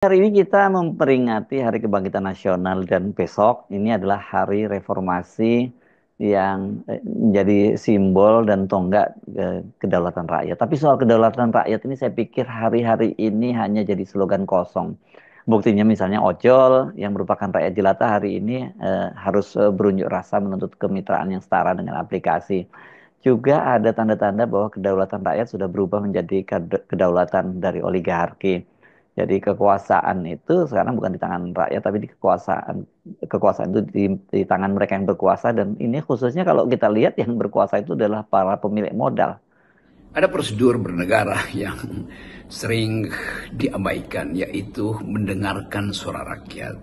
Hari ini kita memperingati Hari Kebangkitan Nasional dan besok ini adalah Hari Reformasi yang menjadi simbol dan tonggak kedaulatan rakyat. Tapi soal kedaulatan rakyat ini saya pikir hari-hari ini hanya jadi slogan kosong. Buktinya misalnya ojol yang merupakan rakyat jelata hari ini harus berunjuk rasa menuntut kemitraan yang setara dengan aplikasi. Juga ada tanda-tanda bahwa kedaulatan rakyat sudah berubah menjadi kedaulatan dari oligarki. Jadi kekuasaan itu sekarang bukan di tangan rakyat, tapi di kekuasaan itu di tangan mereka yang berkuasa. Dan ini khususnya kalau kita lihat yang berkuasa itu adalah para pemilik modal. Ada prosedur bernegara yang sering diabaikan, yaitu mendengarkan suara rakyat.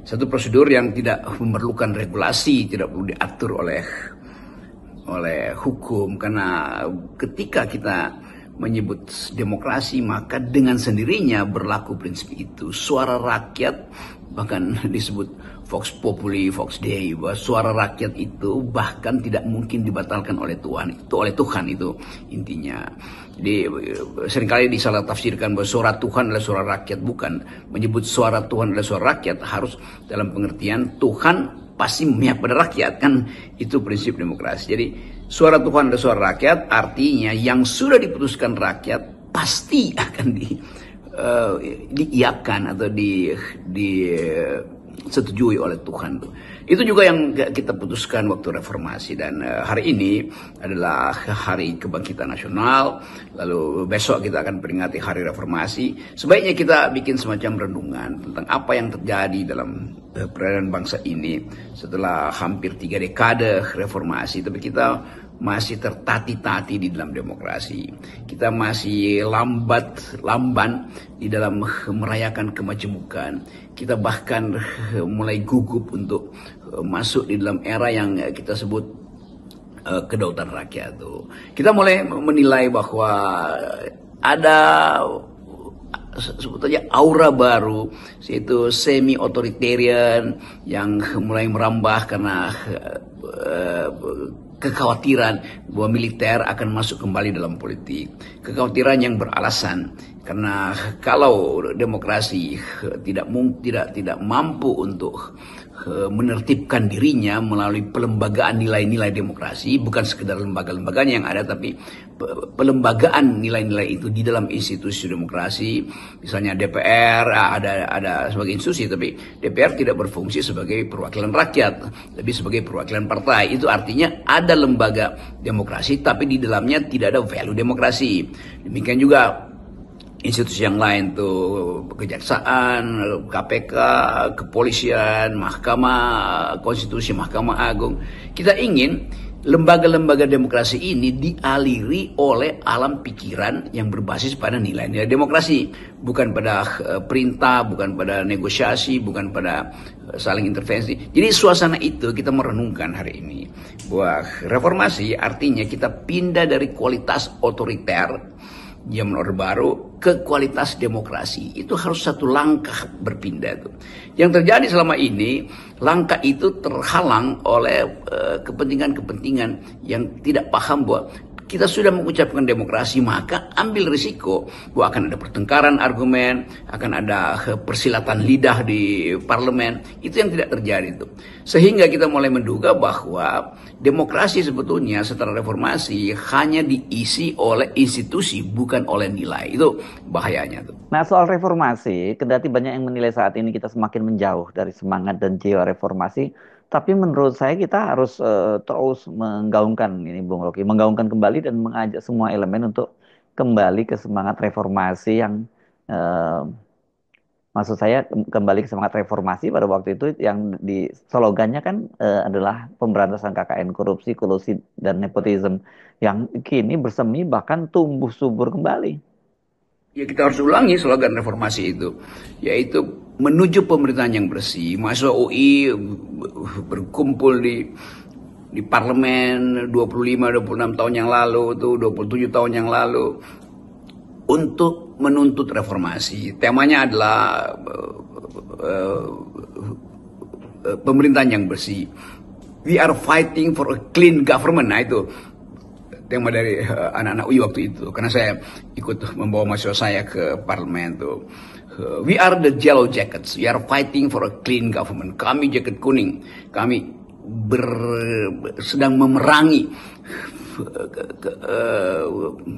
Satu prosedur yang tidak memerlukan regulasi, tidak perlu diatur oleh hukum, karena ketika kita menyebut demokrasi, maka dengan sendirinya berlaku prinsip itu. Suara rakyat, bahkan disebut Vox Populi, Vox Dei, bahwa suara rakyat itu bahkan tidak mungkin dibatalkan oleh Tuhan. Itu oleh Tuhan, itu intinya. Jadi seringkali disalah tafsirkan bahwa suara Tuhan adalah suara rakyat. Bukan. Menyebut suara Tuhan adalah suara rakyat harus dalam pengertian Tuhan pasti memihak pada rakyat, kan itu prinsip demokrasi. Jadi suara Tuhan adalah suara rakyat, artinya yang sudah diputuskan rakyat pasti akan diiyakan atau disetujui oleh Tuhan. Itu juga yang kita putuskan waktu reformasi, dan hari ini adalah Hari Kebangkitan Nasional, lalu besok kita akan peringati Hari Reformasi. Sebaiknya kita bikin semacam renungan tentang apa yang terjadi dalam peradaban bangsa ini setelah hampir 3 dekade reformasi. Tapi kita masih tertati-tati di dalam demokrasi. Kita masih lamban di dalam merayakan kemajemukan. Kita bahkan mulai gugup untuk masuk di dalam era yang kita sebut kedaulatan rakyat. Kita mulai menilai bahwa ada sebut saja aura baru, yaitu semi authoritarian yang mulai merambah karena kekhawatiran bahwa militer akan masuk kembali dalam politik. Kekhawatiran yang beralasan karena kalau demokrasi tidak mampu untuk menertibkan dirinya melalui pelembagaan nilai-nilai demokrasi, bukan sekedar lembaga-lembaganya yang ada, tapi pelembagaan nilai-nilai itu di dalam institusi demokrasi. Misalnya DPR ada sebagai institusi, tapi DPR tidak berfungsi sebagai perwakilan rakyat, tapi sebagai perwakilan partai. Itu artinya ada lembaga demokrasi, tapi di dalamnya tidak ada value demokrasi. Demikian juga institusi yang lain tuh, kejaksaan, KPK, kepolisian, Mahkamah Konstitusi, Mahkamah Agung. Kita ingin lembaga-lembaga demokrasi ini dialiri oleh alam pikiran yang berbasis pada nilai-nilai demokrasi, bukan pada perintah, bukan pada negosiasi, bukan pada saling intervensi. Jadi suasana itu kita merenungkan hari ini bahwa reformasi artinya kita pindah dari kualitas otoriter zaman Orde Baru ke kualitas demokrasi. Itu harus satu langkah berpindah tuh. Yang terjadi selama ini, langkah itu terhalang oleh kepentingan-kepentingan yang tidak paham bahwa kita sudah mengucapkan demokrasi, maka ambil risiko bahwa akan ada pertengkaran argumen, akan ada persilatan lidah di parlemen. Itu yang tidak terjadi itu. Sehingga kita mulai menduga bahwa demokrasi sebetulnya setelah reformasi hanya diisi oleh institusi, bukan oleh nilai. Itu bahayanya tuh. Nah, soal reformasi, kendati banyak yang menilai saat ini kita semakin menjauh dari semangat dan jiwa reformasi, tapi menurut saya kita harus terus menggaungkan ini, Bung Rocky, menggaungkan kembali dan mengajak semua elemen untuk kembali ke semangat reformasi yang maksud saya kembali ke semangat reformasi pada waktu itu yang di slogannya kan adalah pemberantasan KKN, korupsi, kolusi, dan nepotisme yang kini bersemi bahkan tumbuh subur kembali. Ya, kita harus ulangi slogan reformasi itu, yaitu menuju pemerintahan yang bersih. Mahasiswa UI berkumpul di parlemen 25-26 tahun yang lalu, tuh 27 tahun yang lalu, untuk menuntut reformasi. Temanya adalah pemerintahan yang bersih. We are fighting for a clean government. Nah, itu tema dari anak-anak UI waktu itu, karena saya ikut membawa mahasiswa saya ke parlemen tuh. We are the yellow jackets. We are fighting for a clean government. Kami jaket kuning. Kami sedang memerangi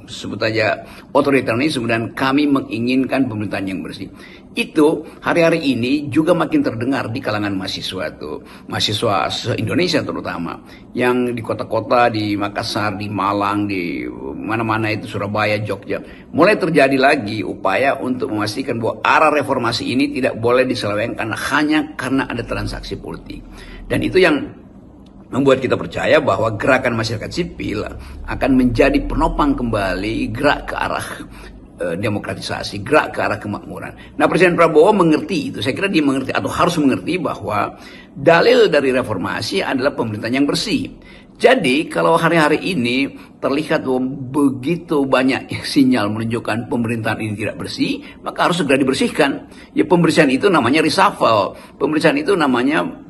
sebut aja otoritarianisme, dan kami menginginkan pemerintahan yang bersih. Itu hari-hari ini juga makin terdengar di kalangan mahasiswa tuh, mahasiswa se-Indonesia terutama, yang di kota-kota, di Makassar, di Malang, di mana-mana itu, Surabaya, Jogja, mulai terjadi lagi upaya untuk memastikan bahwa arah reformasi ini tidak boleh diselewengkan hanya karena ada transaksi politik. Dan itu yang membuat kita percaya bahwa gerakan masyarakat sipil akan menjadi penopang kembali gerak ke arah demokratisasi, gerak ke arah kemakmuran. Nah, Presiden Prabowo mengerti itu. Saya kira dia mengerti atau harus mengerti bahwa dalil dari reformasi adalah pemerintahan yang bersih. Jadi kalau hari-hari ini terlihat bahwa begitu banyak sinyal menunjukkan pemerintahan ini tidak bersih, maka harus segera dibersihkan. Ya, pembersihan itu namanya reshuffle. Pembersihan itu namanya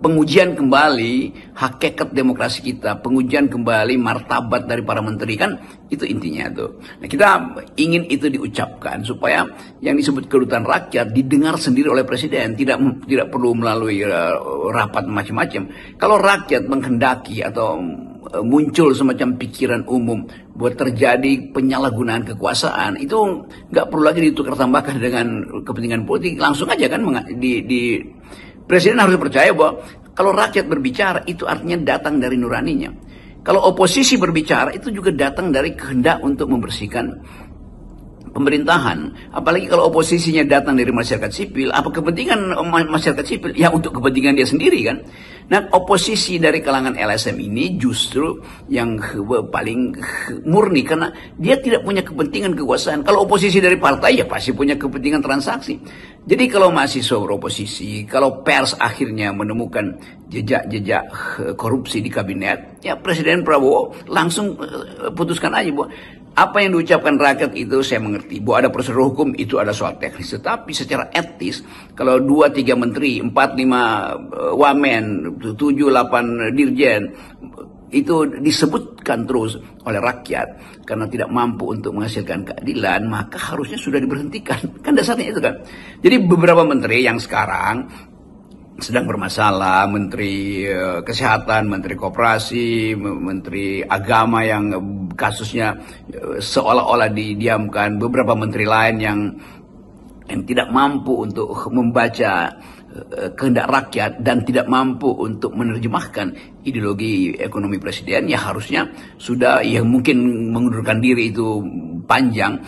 pengujian kembali hakikat demokrasi kita, pengujian kembali martabat dari para menteri, kan itu intinya tuh. Nah, kita ingin itu diucapkan supaya yang disebut kedutaan rakyat didengar sendiri oleh presiden, tidak perlu melalui rapat macam-macam. Kalau rakyat menghendaki atau muncul semacam pikiran umum buat terjadi penyalahgunaan kekuasaan, itu nggak perlu lagi ditukar tambahkan dengan kepentingan politik, langsung aja kan Presiden harus percaya bahwa kalau rakyat berbicara itu artinya datang dari nuraninya. Kalau oposisi berbicara itu juga datang dari kehendak untuk membersihkan pemerintahan. Apalagi kalau oposisinya datang dari masyarakat sipil, apa kepentingan masyarakat sipil? Ya untuk kepentingan dia sendiri kan. Nah, oposisi dari kalangan LSM ini justru yang paling murni karena dia tidak punya kepentingan kekuasaan. Kalau oposisi dari partai ya pasti punya kepentingan transaksi. Jadi kalau mahasiswa beroposisi, kalau pers akhirnya menemukan jejak-jejak korupsi di kabinet, ya Presiden Prabowo langsung putuskan aja bahwa apa yang diucapkan rakyat itu saya mengerti. Bahwa ada prosedur hukum itu ada soal teknis. Tetapi secara etis, kalau 2-3 menteri, 4-5 wamen, 7-8 dirjen, itu disebutkan terus oleh rakyat karena tidak mampu untuk menghasilkan keadilan, maka harusnya sudah diberhentikan. Kan dasarnya itu kan. Jadi beberapa menteri yang sekarang sedang bermasalah, Menteri Kesehatan, Menteri Koperasi, Menteri Agama yang kasusnya seolah-olah didiamkan, beberapa menteri lain yang tidak mampu untuk membaca kehendak rakyat dan tidak mampu untuk menerjemahkan ideologi ekonomi presiden, ya harusnya sudah, ya mungkin mengundurkan diri itu panjang,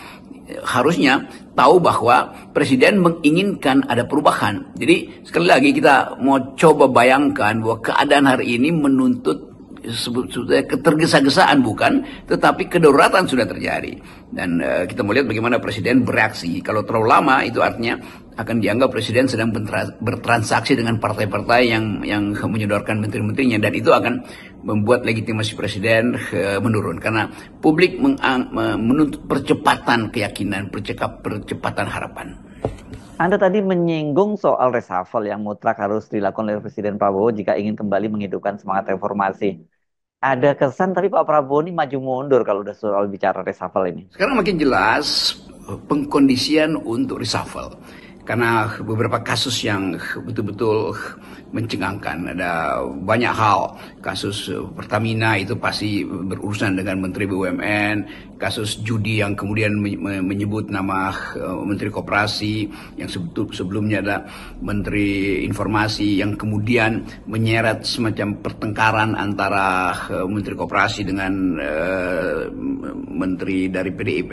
harusnya tahu bahwa presiden menginginkan ada perubahan. Jadi sekali lagi kita mau coba bayangkan bahwa keadaan hari ini menuntut sebetulnya ketergesa-gesaan bukan, tetapi kedaruratan sudah terjadi. Dan kita melihat bagaimana presiden bereaksi. Kalau terlalu lama itu artinya akan dianggap presiden sedang bertransaksi dengan partai-partai yang menyodorkan menteri-menterinya, dan itu akan membuat legitimasi presiden menurun karena publik menuntut percepatan keyakinan, percepatan harapan. Anda tadi menyinggung soal reshuffle yang mutlak harus dilakukan oleh Presiden Prabowo jika ingin kembali menghidupkan semangat reformasi. Ada kesan tapi Pak Prabowo ini maju mundur kalau udah soal bicara reshuffle ini. Sekarang makin jelas pengkondisian untuk reshuffle. Karena beberapa kasus yang betul-betul mencengangkan. Ada banyak hal. Kasus Pertamina itu pasti berurusan dengan Menteri BUMN. Kasus judi yang kemudian menyebut nama Menteri Koperasi. Yang sebelumnya ada Menteri Informasi. Yang kemudian menyeret semacam pertengkaran antara Menteri Koperasi dengan Menteri dari PDIP.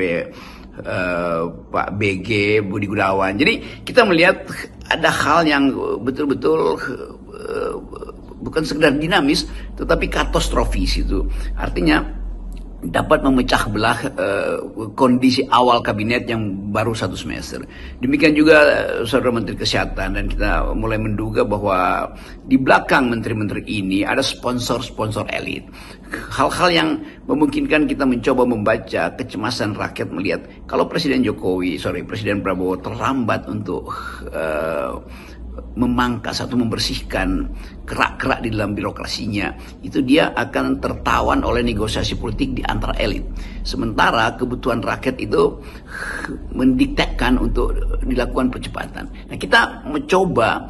Pak BG, Budi Gunawan. Jadi kita melihat ada hal yang betul-betul bukan sekedar dinamis, tetapi katastrofis itu. Artinya dapat memecah belah kondisi awal kabinet yang baru 1 semester. Demikian juga Saudara Menteri Kesehatan, dan kita mulai menduga bahwa di belakang menteri-menteri ini ada sponsor-sponsor elit. Hal-hal yang memungkinkan kita mencoba membaca kecemasan rakyat melihat kalau Presiden Prabowo terlambat untuk memangkas atau membersihkan kerak-kerak di dalam birokrasinya, itu dia akan tertawan oleh negosiasi politik di antara elit. Sementara kebutuhan rakyat itu mendiktekan untuk dilakukan percepatan. Nah, kita mencoba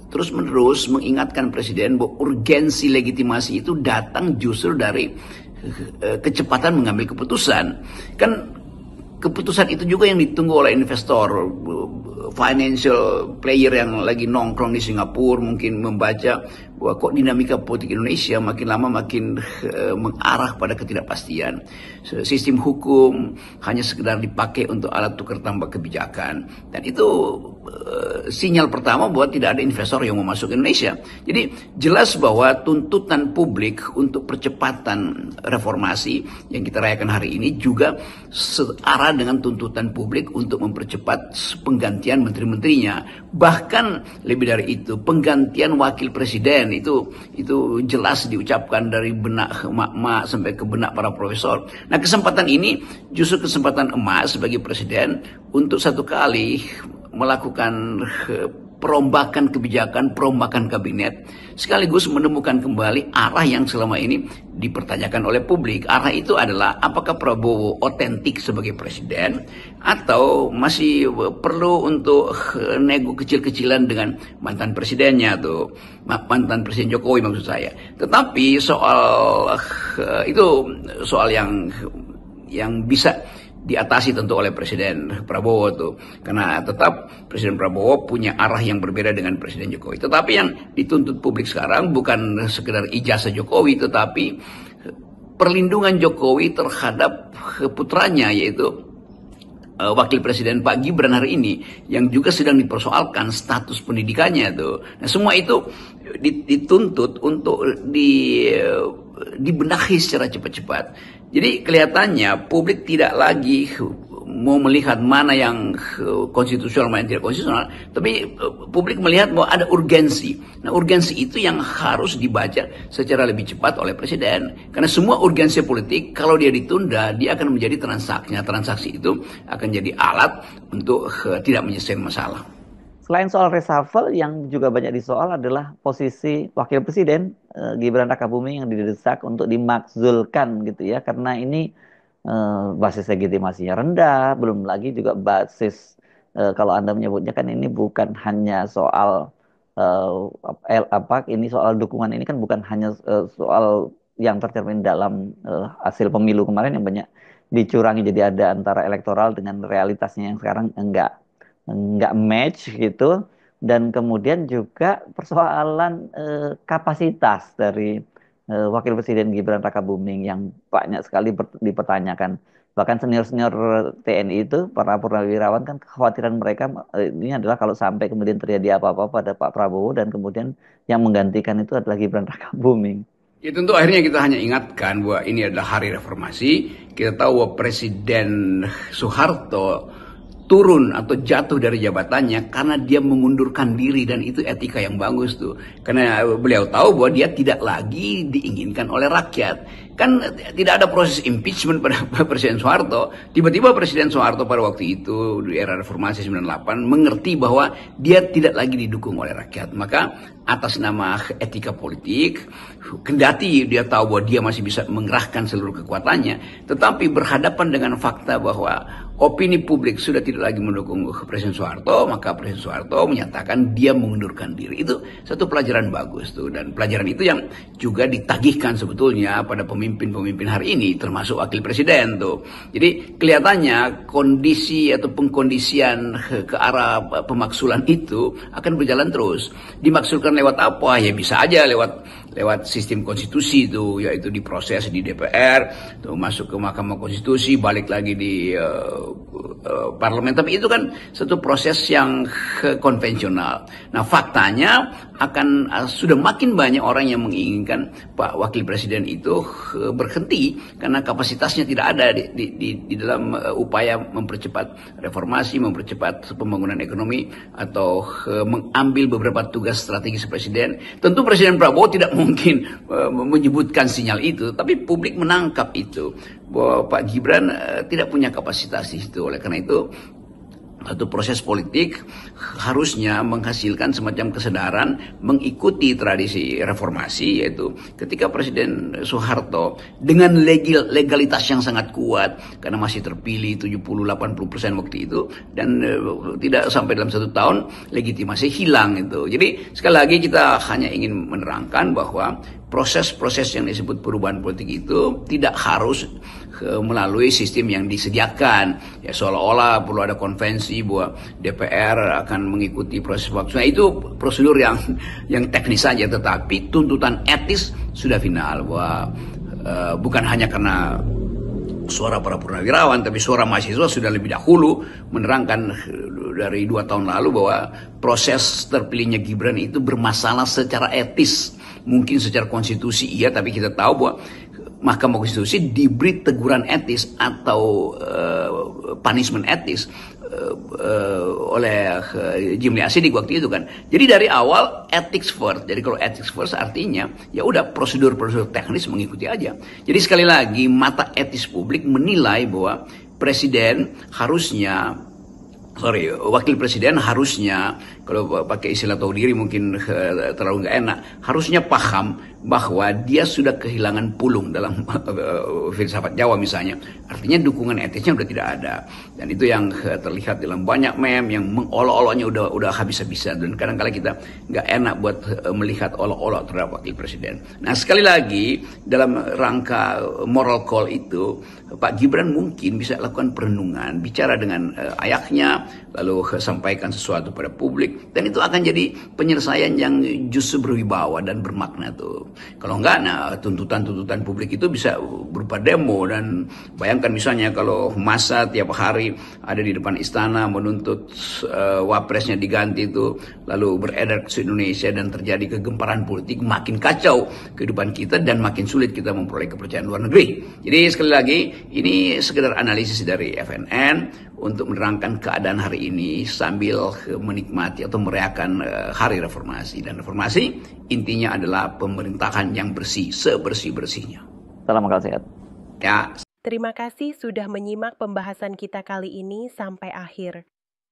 terus-menerus mengingatkan Presiden bahwa urgensi legitimasi itu datang justru dari kecepatan mengambil keputusan. Kan keputusan itu juga yang ditunggu oleh investor, financial player yang lagi nongkrong di Singapura, mungkin membaca bahwa kok dinamika politik Indonesia makin lama makin mengarah pada ketidakpastian. Sistem hukum hanya sekedar dipakai untuk alat tukar tambah kebijakan. Dan itu sinyal pertama bahwa tidak ada investor yang mau masuk ke Indonesia. Jadi jelas bahwa tuntutan publik untuk percepatan reformasi yang kita rayakan hari ini juga searah dengan tuntutan publik untuk mempercepat penggantian menteri-menterinya. Bahkan lebih dari itu, penggantian wakil presiden itu jelas diucapkan dari benak emak-emak sampai ke benak para profesor. Nah, kesempatan ini justru kesempatan emas bagi presiden untuk satu kali melakukan perombakan kebijakan, perombakan kabinet, sekaligus menemukan kembali arah yang selama ini dipertanyakan oleh publik. Arah itu adalah apakah Prabowo otentik sebagai presiden atau masih perlu untuk nego kecil-kecilan dengan mantan presidennya tuh, mantan Presiden Jokowi maksud saya. Tetapi soal itu soal yang bisa diatasi tentu oleh Presiden Prabowo tuh, karena tetap Presiden Prabowo punya arah yang berbeda dengan Presiden Jokowi. Tetapi yang dituntut publik sekarang bukan sekedar ijazah Jokowi, tetapi perlindungan Jokowi terhadap putranya, yaitu Wakil Presiden Pak Gibran hari ini, yang juga sedang dipersoalkan status pendidikannya tuh. Nah, semua itu dituntut untuk dibenahi secara cepat-cepat. Jadi kelihatannya publik tidak lagi mau melihat mana yang konstitusional, mana yang tidak konstitusional, tapi publik melihat bahwa ada urgensi. Nah, urgensi itu yang harus dibaca secara lebih cepat oleh Presiden. Karena semua urgensi politik, kalau dia ditunda, dia akan menjadi transaksi. Nah, transaksi itu akan jadi alat untuk tidak menyelesaikan masalah. Selain soal reshuffle, yang juga banyak disoal adalah posisi Wakil Presiden Gibran Rakabuming yang didesak untuk dimakzulkan gitu ya, karena ini basis legitimasinya rendah, belum lagi juga basis kalau Anda menyebutnya kan ini bukan hanya soal ini soal dukungan, ini kan bukan hanya soal yang tercermin dalam hasil pemilu kemarin yang banyak dicurangi, jadi ada antara elektoral dengan realitasnya yang sekarang enggak match gitu, dan kemudian juga persoalan kapasitas dari Wakil Presiden Gibran Rakabuming yang banyak sekali dipertanyakan. Bahkan senior-senior TNI itu, para purnawirawan kan, kekhawatiran mereka ini adalah kalau sampai kemudian terjadi apa-apa pada Pak Prabowo dan kemudian yang menggantikan itu adalah Gibran Rakabuming. Ya, tentu akhirnya kita hanya ingatkan bahwa ini adalah hari reformasi. Kita tahu bahwa Presiden Soeharto turun atau jatuh dari jabatannya karena dia mengundurkan diri, dan itu etika yang bagus tuh. Karena beliau tahu bahwa dia tidak lagi diinginkan oleh rakyat. Kan tidak ada proses impeachment pada Presiden Soeharto. Tiba-tiba Presiden Soeharto pada waktu itu di era reformasi 98 mengerti bahwa dia tidak lagi didukung oleh rakyat. Maka atas nama etika politik, kendati dia tahu bahwa dia masih bisa mengerahkan seluruh kekuatannya, tetapi berhadapan dengan fakta bahwa opini publik sudah tidak lagi mendukung Presiden Soeharto, maka Presiden Soeharto menyatakan dia mengundurkan diri. Itu satu pelajaran bagus tuh, dan pelajaran itu yang juga ditagihkan sebetulnya pada pemimpin-pemimpin hari ini, termasuk Wakil Presiden tuh. Jadi kelihatannya kondisi atau pengkondisian ke arah pemaksulan itu akan berjalan terus. Dimaksulkan lewat apa? Ya bisa aja lewat sistem konstitusi itu, yaitu diproses di DPR, tuh masuk ke Mahkamah Konstitusi, balik lagi di parlemen. Tapi itu kan satu proses yang konvensional. Nah, faktanya sudah makin banyak orang yang menginginkan Pak Wakil Presiden itu berhenti karena kapasitasnya tidak ada di dalam upaya mempercepat reformasi, mempercepat pembangunan ekonomi, atau mengambil beberapa tugas strategis Presiden. Tentu Presiden Prabowo tidak mungkin menyebutkan sinyal itu, tapi publik menangkap itu bahwa Pak Gibran tidak punya kapasitas di situ. Oleh karena itu satu proses politik harusnya menghasilkan semacam kesadaran mengikuti tradisi reformasi, yaitu ketika Presiden Soeharto dengan legalitas yang sangat kuat karena masih terpilih 70-80% waktu itu, dan tidak sampai dalam 1 tahun legitimasi hilang itu. Jadi sekali lagi kita hanya ingin menerangkan bahwa proses-proses yang disebut perubahan politik itu tidak harus melalui sistem yang disediakan, ya seolah-olah perlu ada konvensi bahwa DPR akan mengikuti proses waktu. Nah, itu prosedur yang teknis saja, tetapi tuntutan etis sudah final bahwa bukan hanya karena suara para purnawirawan, tapi suara mahasiswa sudah lebih dahulu menerangkan dari 2 tahun lalu bahwa proses terpilihnya Gibran itu bermasalah secara etis. Mungkin secara konstitusi iya, tapi kita tahu bahwa Mahkamah Konstitusi diberi teguran etis atau punishment etis oleh Jimli Asidik waktu itu kan. Jadi dari awal ethics first. Jadi kalau ethics first artinya ya udah prosedur-prosedur teknis mengikuti aja. Jadi sekali lagi mata etis publik menilai bahwa wakil presiden harusnya, kalau pakai istilah tahu diri mungkin terlalu nggak enak, harusnya paham bahwa dia sudah kehilangan pulung dalam filsafat Jawa misalnya. Artinya dukungan etisnya udah tidak ada. Dan itu yang terlihat dalam banyak meme yang mengolok-oloknya udah habis-habisan. Dan kadang-kadang kita nggak enak buat melihat olok-olok terhadap wakil presiden. Nah, sekali lagi dalam rangka moral call itu, Pak Gibran mungkin bisa lakukan perenungan, bicara dengan ayahnya, lalu sampaikan sesuatu pada publik, dan itu akan jadi penyelesaian yang justru berwibawa dan bermakna tuh. Kalau enggak, nah tuntutan-tuntutan publik itu bisa berupa demo, dan bayangkan misalnya kalau massa tiap hari ada di depan istana menuntut wapresnya diganti itu, lalu beredar ke Indonesia dan terjadi kegemparan politik, makin kacau kehidupan kita dan makin sulit kita memperoleh kepercayaan luar negeri. Jadi sekali lagi, ini sekedar analisis dari FNN untuk menerangkan keadaan hari ini sambil menikmati atau merayakan hari reformasi. Dan reformasi intinya adalah pemerintahan yang bersih, sebersih-bersihnya. Salam akal sehat. Ya. Terima kasih sudah menyimak pembahasan kita kali ini sampai akhir.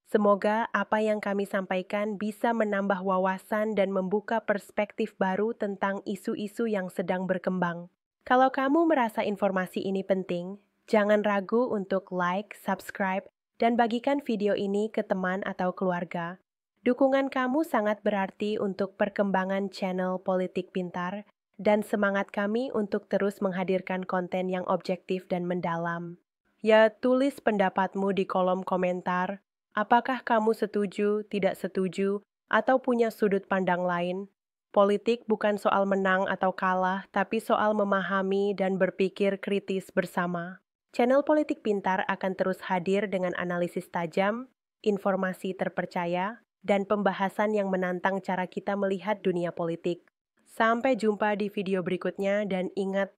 Semoga apa yang kami sampaikan bisa menambah wawasan dan membuka perspektif baru tentang isu-isu yang sedang berkembang. Kalau kamu merasa informasi ini penting, jangan ragu untuk like, subscribe, dan bagikan video ini ke teman atau keluarga. Dukungan kamu sangat berarti untuk perkembangan channel Politik Pintar dan semangat kami untuk terus menghadirkan konten yang objektif dan mendalam. Ya, tulis pendapatmu di kolom komentar. Apakah kamu setuju, tidak setuju, atau punya sudut pandang lain? Politik bukan soal menang atau kalah, tapi soal memahami dan berpikir kritis bersama. Channel Politik Pintar akan terus hadir dengan analisis tajam, informasi terpercaya, dan pembahasan yang menantang cara kita melihat dunia politik. Sampai jumpa di video berikutnya, dan ingat,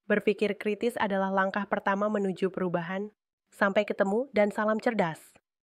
berpikir kritis adalah langkah pertama menuju perubahan. Sampai ketemu dan salam cerdas.